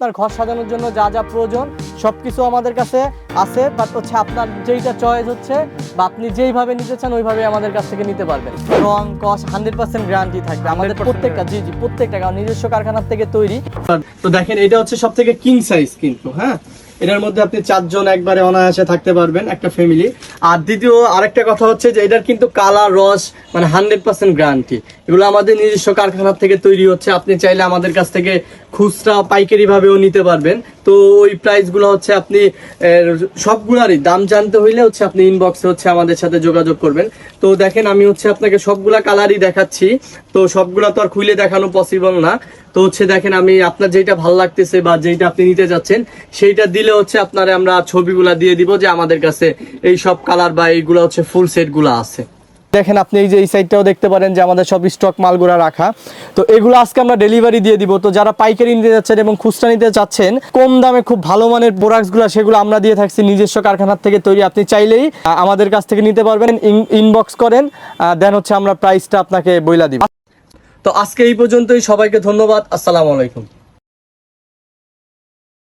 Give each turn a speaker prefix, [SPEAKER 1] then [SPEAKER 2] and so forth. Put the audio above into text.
[SPEAKER 1] আপনার ঘর সাজানোর জন্য যা যা প্রয়োজন সবকিছু আমাদের কাছে আছে, বাট হচ্ছে আপনার যেইটা চয়েস হচ্ছে বা আপনি যেইভাবে নিতে চান ওইভাবে আমাদের কাছ থেকে নিতে পারবেন। রং কস 100% গ্যারান্টি থাকবে আমাদের প্রত্যেকটা। জি জি, প্রত্যেকটা কারণ নিজস্ব কারখানার থেকে তৈরি। তো দেখেন এটা হচ্ছে সবথেকে কিং সাইজ কিন্তু, হ্যাঁ এটার মধ্যে আপনি 4 জন একবারে অনায়াসে থাকতে পারবেন একটা ফ্যামিলি। আর দ্বিতীয় আরেকটা কথা হচ্ছে যে এটার কিন্তু কালার রস মানে 100% গ্যারান্টি। এগুলো আমাদের নিজস্ব কারখানার থেকে তৈরি হচ্ছে। আপনি চাইলে আমাদের কাছ থেকে খুচরা পাইকারি ভাবেও নিতে পারবেন। তো ওই প্রাইসগুলো হচ্ছে আপনি সবগুলারই দাম জানতে হইলে হচ্ছে আপনি ইনবক্সে হচ্ছে আমাদের সাথে যোগাযোগ করবেন। তো দেখেন আমি হচ্ছে আপনাকে সবগুলা কালারই দেখাচ্ছি, তো সবগুলা তো আর খুলে দেখানো পসিবল না। তো হচ্ছে দেখেন আমি আপনার যেটা ভালো লাগতেছে বা যেটা আপনি নিতে যাচ্ছেন সেইটা দিলে হচ্ছে আপনারা আমরা ছবিগুলা দিয়ে দিব যে আমাদের কাছে এই সব কালার বা এইগুলা হচ্ছে ফুল সেট গুলা আছে। দেখেন আপনি এই যে এই সাইডটাও দেখতে পারেন যে আমাদের সব স্টক মালগুলা রাখা। তো এগুলো আজকে আমরা ডেলিভারি দিয়ে দিব। তো যারা পাইকারি নিতে যাচ্ছেন এবং খুচরা নিতে চাচ্ছেন কম দামে খুব ভালো মানের প্রোডাক্টসগুলো সেগুলো আমরা দিয়ে থাকছি নিজস্ব কারখানার থেকে তৈরি। আপনি চাইলেই আমাদের কাছ থেকে নিতে পারবেন, ইনবক্স করেন, দেন হচ্ছে আমরা প্রাইসটা আপনাকে বইলা দিব। তো আজকে এই পর্যন্তই, সবাইকে ধন্যবাদ, আসসালামু আলাইকুম।